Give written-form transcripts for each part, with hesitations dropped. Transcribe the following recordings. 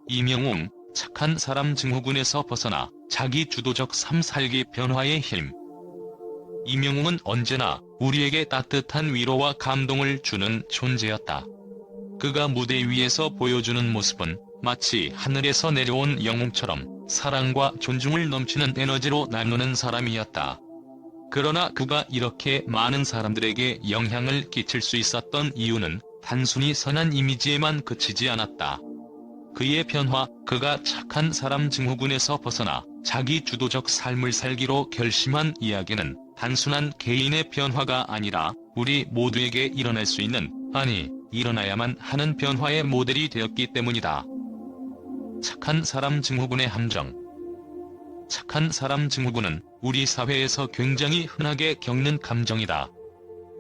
이명웅, 착한 사람 증후군에서 벗어나 자기 주도적 삶 살기 변화의 힘. 이명웅은 언제나 우리에게 따뜻한 위로와 감동을 주는 존재였다. 그가 무대 위에서 보여주는 모습은 마치 하늘에서 내려온 영웅처럼 사랑과 존중을 넘치는 에너지로 나누는 사람이었다. 그러나 그가 이렇게 많은 사람들에게 영향을 끼칠 수 있었던 이유는 단순히 선한 이미지에만 그치지 않았다. 그의 변화, 그가 착한 사람 증후군에서 벗어나 자기 주도적 삶을 살기로 결심한 이야기는 단순한 개인의 변화가 아니라 우리 모두에게 일어날 수 있는, 아니, 일어나야만 하는 변화의 모델이 되었기 때문이다. 착한 사람 증후군의 함정. 착한 사람 증후군은 우리 사회에서 굉장히 흔하게 겪는 감정이다.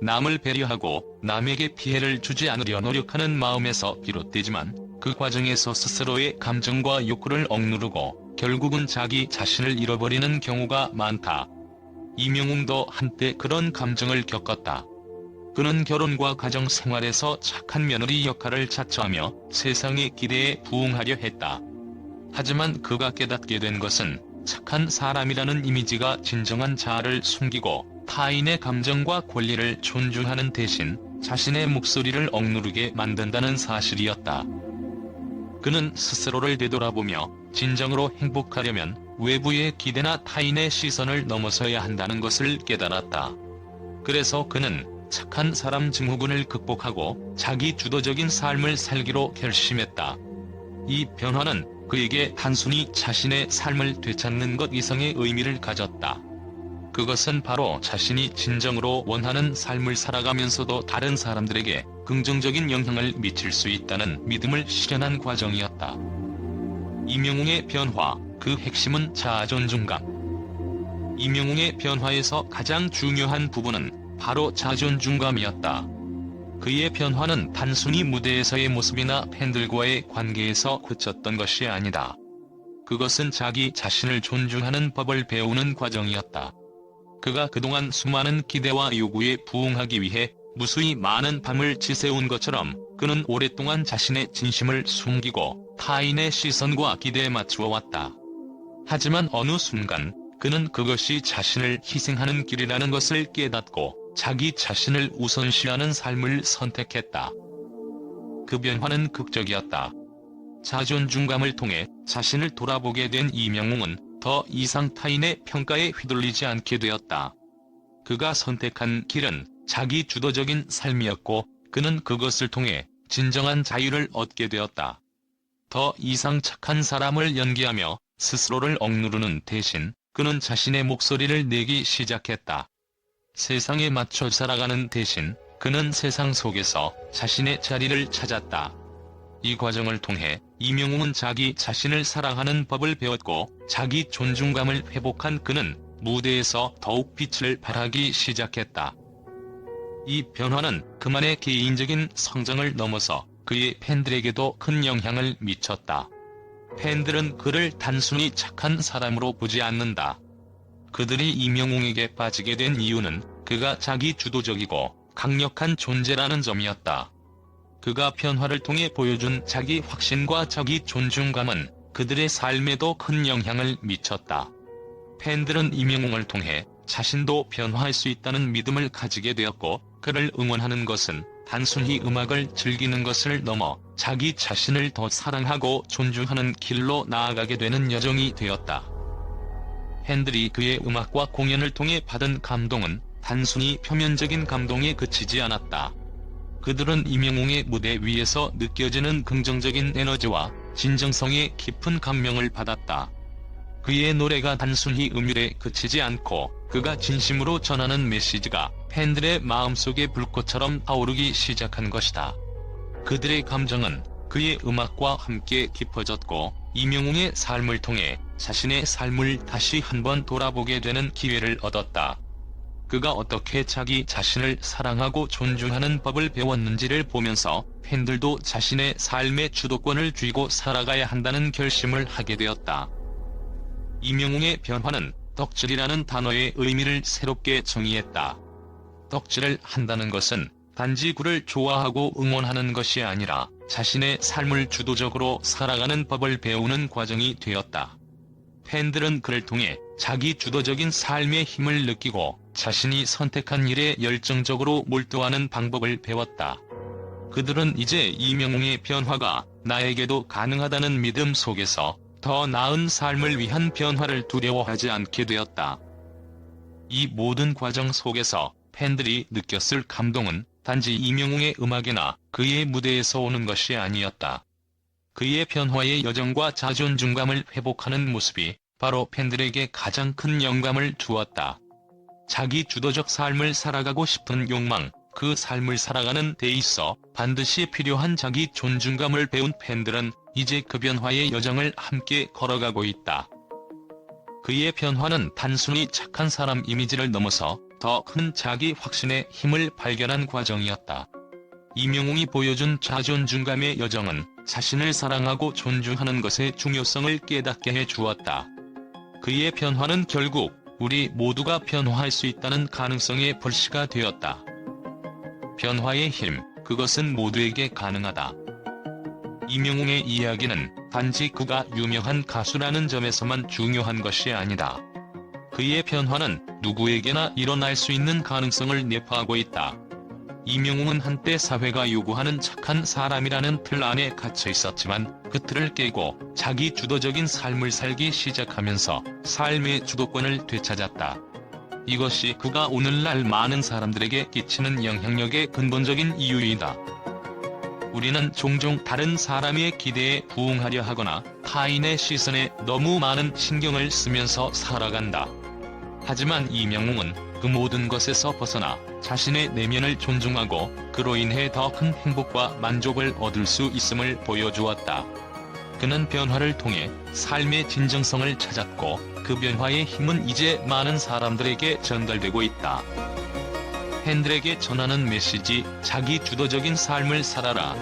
남을 배려하고 남에게 피해를 주지 않으려 노력하는 마음에서 비롯되지만 그 과정에서 스스로의 감정과 욕구를 억누르고 결국은 자기 자신을 잃어버리는 경우가 많다. 이명웅도 한때 그런 감정을 겪었다. 그는 결혼과 가정 생활에서 착한 며느리 역할을 자처하며 세상의 기대에 부응하려 했다. 하지만 그가 깨닫게 된 것은 착한 사람이라는 이미지가 진정한 자아를 숨기고 타인의 감정과 권리를 존중하는 대신 자신의 목소리를 억누르게 만든다는 사실이었다. 그는 스스로를 되돌아보며 진정으로 행복하려면 외부의 기대나 타인의 시선을 넘어서야 한다는 것을 깨달았다. 그래서 그는 착한 사람 증후군을 극복하고 자기 주도적인 삶을 살기로 결심했다. 이 변화는 그에게 단순히 자신의 삶을 되찾는 것 이상의 의미를 가졌다. 그것은 바로 자신이 진정으로 원하는 삶을 살아가면서도 다른 사람들에게 긍정적인 영향을 미칠 수 있다는 믿음을 실현한 과정이었다. 이명웅의 변화, 그 핵심은 자아존중감. 이명웅의 변화에서 가장 중요한 부분은 바로 자존중감이었다. 그의 변화는 단순히 무대에서의 모습이나 팬들과의 관계에서 그쳤던 것이 아니다. 그것은 자기 자신을 존중하는 법을 배우는 과정이었다. 그가 그동안 수많은 기대와 요구에 부응하기 위해 무수히 많은 밤을 지새운 것처럼 그는 오랫동안 자신의 진심을 숨기고 타인의 시선과 기대에 맞추어 왔다. 하지만 어느 순간 그는 그것이 자신을 희생하는 길이라는 것을 깨닫고 자기 자신을 우선시하는 삶을 선택했다. 그 변화는 극적이었다. 자존중감을 통해 자신을 돌아보게 된 이명웅은 더 이상 타인의 평가에 휘둘리지 않게 되었다. 그가 선택한 길은 자기 주도적인 삶이었고 그는 그것을 통해 진정한 자유를 얻게 되었다. 더 이상 착한 사람을 연기하며 스스로를 억누르는 대신 그는 자신의 목소리를 내기 시작했다. 세상에 맞춰 살아가는 대신 그는 세상 속에서 자신의 자리를 찾았다. 이 과정을 통해 이명웅은 자기 자신을 사랑하는 법을 배웠고 자기 존중감을 회복한 그는 무대에서 더욱 빛을 발하기 시작했다. 이 변화는 그만의 개인적인 성장을 넘어서 그의 팬들에게도 큰 영향을 미쳤다. 팬들은 그를 단순히 착한 사람으로 보지 않는다. 그들이 이명웅에게 빠지게 된 이유는 그가 자기 주도적이고 강력한 존재라는 점이었다. 그가 변화를 통해 보여준 자기 확신과 자기 존중감은 그들의 삶에도 큰 영향을 미쳤다. 팬들은 이명웅을 통해 자신도 변화할 수 있다는 믿음을 가지게 되었고 그를 응원하는 것은 단순히 음악을 즐기는 것을 넘어 자기 자신을 더 사랑하고 존중하는 길로 나아가게 되는 여정이 되었다. 팬들이 그의 음악과 공연을 통해 받은 감동은 단순히 표면적인 감동에 그치지 않았다. 그들은 이명웅의 무대 위에서 느껴지는 긍정적인 에너지와 진정성에 깊은 감명을 받았다. 그의 노래가 단순히 음율에 그치지 않고 그가 진심으로 전하는 메시지가 팬들의 마음속의 불꽃처럼 타오르기 시작한 것이다. 그들의 감정은 그의 음악과 함께 깊어졌고 이명웅의 삶을 통해 자신의 삶을 다시 한번 돌아보게 되는 기회를 얻었다. 그가 어떻게 자기 자신을 사랑하고 존중하는 법을 배웠는지를 보면서 팬들도 자신의 삶의 주도권을 쥐고 살아가야 한다는 결심을 하게 되었다. 이명웅의 변화는 덕질이라는 단어의 의미를 새롭게 정의했다. 덕질을 한다는 것은 단지 그를 좋아하고 응원하는 것이 아니라 자신의 삶을 주도적으로 살아가는 법을 배우는 과정이 되었다. 팬들은 그를 통해 자기 주도적인 삶의 힘을 느끼고 자신이 선택한 일에 열정적으로 몰두하는 방법을 배웠다. 그들은 이제 이명웅의 변화가 나에게도 가능하다는 믿음 속에서 더 나은 삶을 위한 변화를 두려워하지 않게 되었다. 이 모든 과정 속에서 팬들이 느꼈을 감동은 단지 이명웅의 음악이나 그의 무대에서 오는 것이 아니었다. 그의 변화의 여정과 자존감을 회복하는 모습이 바로 팬들에게 가장 큰 영감을 주었다. 자기 주도적 삶을 살아가고 싶은 욕망, 그 삶을 살아가는 데 있어 반드시 필요한 자기 존중감을 배운 팬들은 이제 그 변화의 여정을 함께 걸어가고 있다. 그의 변화는 단순히 착한 사람 이미지를 넘어서 더 큰 자기 확신의 힘을 발견한 과정이었다. 이명웅이 보여준 자존감의 여정은 자신을 사랑하고 존중하는 것의 중요성을 깨닫게 해 주었다. 그의 변화는 결국 우리 모두가 변화할 수 있다는 가능성의 불씨가 되었다. 변화의 힘, 그것은 모두에게 가능하다. 이명웅의 이야기는 단지 그가 유명한 가수라는 점에서만 중요한 것이 아니다. 그의 변화는 누구에게나 일어날 수 있는 가능성을 내포하고 있다. 이명웅은 한때 사회가 요구하는 착한 사람이라는 틀 안에 갇혀 있었지만 그 틀을 깨고 자기 주도적인 삶을 살기 시작하면서 삶의 주도권을 되찾았다. 이것이 그가 오늘날 많은 사람들에게 끼치는 영향력의 근본적인 이유이다. 우리는 종종 다른 사람의 기대에 부응하려 하거나 타인의 시선에 너무 많은 신경을 쓰면서 살아간다. 하지만 이명웅은 그 모든 것에서 벗어나 자신의 내면을 존중하고 그로 인해 더 큰 행복과 만족을 얻을 수 있음을 보여주었다. 그는 변화를 통해 삶의 진정성을 찾았고 그 변화의 힘은 이제 많은 사람들에게 전달되고 있다. 팬들에게 전하는 메시지, 자기 주도적인 삶을 살아라.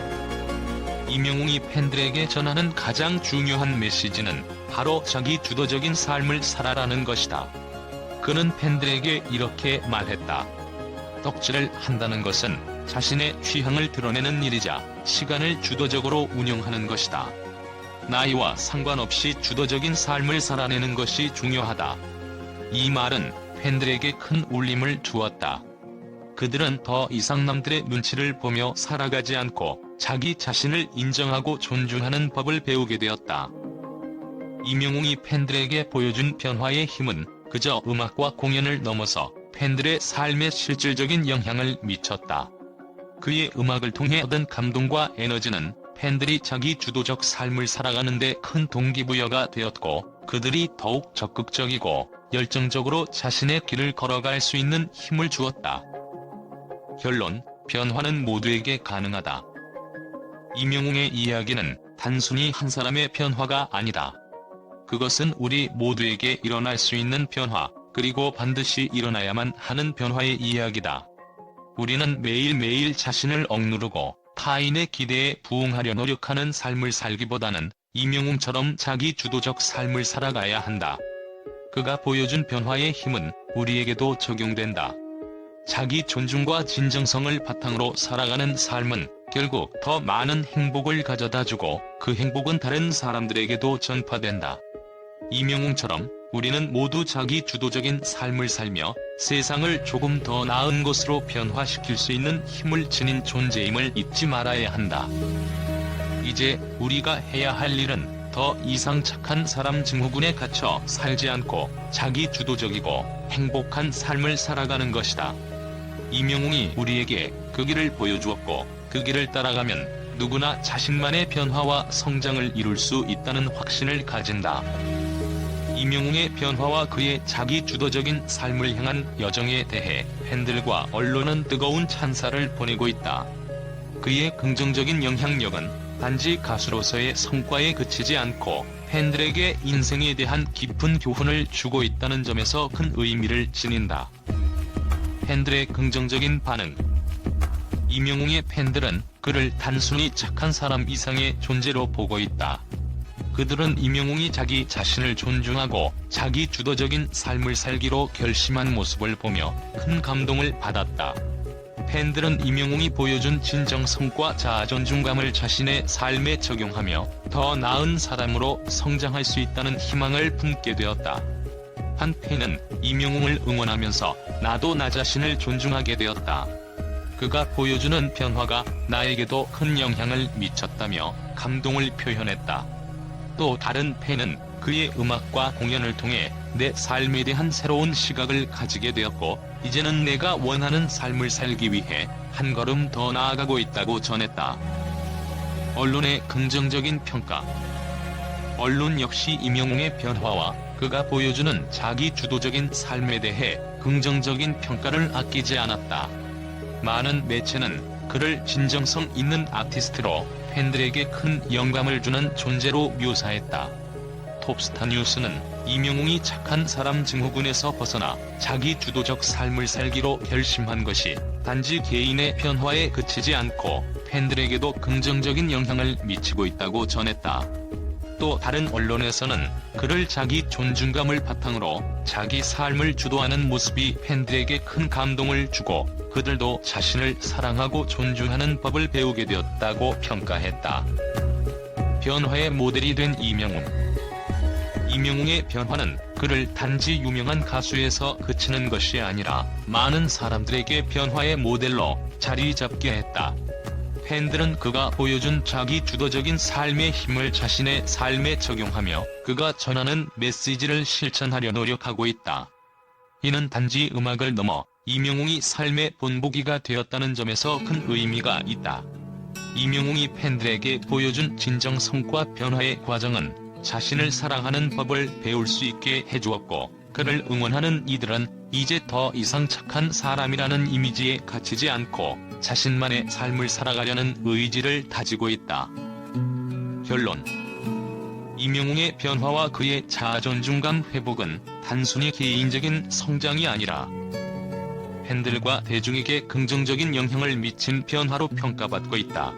이명웅이 팬들에게 전하는 가장 중요한 메시지는 바로 자기 주도적인 삶을 살아라는 것이다. 그는 팬들에게 이렇게 말했다. 덕질을 한다는 것은 자신의 취향을 드러내는 일이자 시간을 주도적으로 운용하는 것이다. 나이와 상관없이 주도적인 삶을 살아내는 것이 중요하다. 이 말은 팬들에게 큰 울림을 주었다. 그들은 더 이상 남들의 눈치를 보며 살아가지 않고 자기 자신을 인정하고 존중하는 법을 배우게 되었다. 이명웅이 팬들에게 보여준 변화의 힘은 그저 음악과 공연을 넘어서 팬들의 삶에 실질적인 영향을 미쳤다. 그의 음악을 통해 얻은 감동과 에너지는 팬들이 자기 주도적 삶을 살아가는 데 큰 동기부여가 되었고 그들이 더욱 적극적이고 열정적으로 자신의 길을 걸어갈 수 있는 힘을 주었다. 결론, 변화는 모두에게 가능하다. 이명웅의 이야기는 단순히 한 사람의 변화가 아니다. 그것은 우리 모두에게 일어날 수 있는 변화, 그리고 반드시 일어나야만 하는 변화의 이야기다. 우리는 매일매일 자신을 억누르고 타인의 기대에 부응하려 노력하는 삶을 살기보다는 이명웅처럼 자기 주도적 삶을 살아가야 한다. 그가 보여준 변화의 힘은 우리에게도 적용된다. 자기 존중과 진정성을 바탕으로 살아가는 삶은 결국 더 많은 행복을 가져다주고 그 행복은 다른 사람들에게도 전파된다. 이명웅처럼 우리는 모두 자기 주도적인 삶을 살며 세상을 조금 더 나은 곳으로 변화시킬 수 있는 힘을 지닌 존재임을 잊지 말아야 한다. 이제 우리가 해야 할 일은 더 이상 착한 사람 증후군에 갇혀 살지 않고 자기 주도적이고 행복한 삶을 살아가는 것이다. 이명웅이 우리에게 그 길을 보여주었고 그 길을 따라가면 누구나 자신만의 변화와 성장을 이룰 수 있다는 확신을 가진다. 이명웅의 변화와 그의 자기 주도적인 삶을 향한 여정에 대해 팬들과 언론은 뜨거운 찬사를 보내고 있다. 그의 긍정적인 영향력은 단지 가수로서의 성과에 그치지 않고 팬들에게 인생에 대한 깊은 교훈을 주고 있다는 점에서 큰 의미를 지닌다. 팬들의 긍정적인 반응. 이명웅의 팬들은 그를 단순히 착한 사람 이상의 존재로 보고 있다. 그들은 이명웅이 자기 자신을 존중하고 자기 주도적인 삶을 살기로 결심한 모습을 보며 큰 감동을 받았다. 팬들은 임영웅이 보여준 진정성과 자아존중감을 자신의 삶에 적용하며 더 나은 사람으로 성장할 수 있다는 희망을 품게 되었다. 한 팬은 임영웅을 응원하면서 나도 나 자신을 존중하게 되었다. 그가 보여주는 변화가 나에게도 큰 영향을 미쳤다며 감동을 표현했다. 또 다른 팬은 그의 음악과 공연을 통해 내 삶에 대한 새로운 시각을 가지게 되었고 이제는 내가 원하는 삶을 살기 위해 한 걸음 더 나아가고 있다고 전했다. 언론의 긍정적인 평가. 언론 역시 임영웅의 변화와 그가 보여주는 자기주도적인 삶에 대해 긍정적인 평가를 아끼지 않았다. 많은 매체는 그를 진정성 있는 아티스트로 팬들에게 큰 영감을 주는 존재로 묘사했다. 톱스타 뉴스는 임영웅이 착한 사람 증후군에서 벗어나 자기주도적 삶을 살기로 결심한 것이 단지 개인의 변화에 그치지 않고 팬들에게도 긍정적인 영향을 미치고 있다고 전했다. 또 다른 언론에서는 그를 자기 존중감을 바탕으로 자기 삶을 주도하는 모습이 팬들에게 큰 감동을 주고 그들도 자신을 사랑하고 존중하는 법을 배우게 되었다고 평가했다. 변화의 모델이 된 임영웅. 임영웅의 변화는 그를 단지 유명한 가수에서 그치는 것이 아니라 많은 사람들에게 변화의 모델로 자리 잡게 했다. 팬들은 그가 보여준 자기주도적인 삶의 힘을 자신의 삶에 적용하며 그가 전하는 메시지를 실천하려 노력하고 있다. 이는 단지 음악을 넘어 임영웅이 삶의 본보기가 되었다는 점에서 큰 의미가 있다. 임영웅이 팬들에게 보여준 진정성과 변화의 과정은 자신을 사랑하는 법을 배울 수 있게 해주었고 그를 응원하는 이들은 이제 더 이상 착한 사람이라는 이미지에 갇히지 않고 자신만의 삶을 살아가려는 의지를 다지고 있다. 결론. 임영웅의 변화와 그의 자아존중감 회복은 단순히 개인적인 성장이 아니라 팬들과 대중에게 긍정적인 영향을 미친 변화로 평가받고 있다.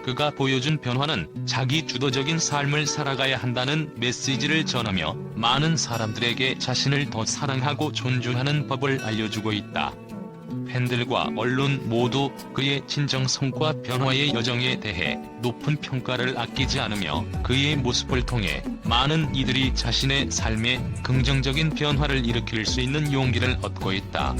그가 보여준 변화는 자기주도적인 삶을 살아가야 한다는 메시지를 전하며 많은 사람들에게 자신을 더 사랑하고 존중하는 법을 알려주고 있다. 팬들과 언론 모두 그의 진정성과 변화의 여정에 대해 높은 평가를 아끼지 않으며 그의 모습을 통해 많은 이들이 자신의 삶에 긍정적인 변화를 일으킬 수 있는 용기를 얻고 있다.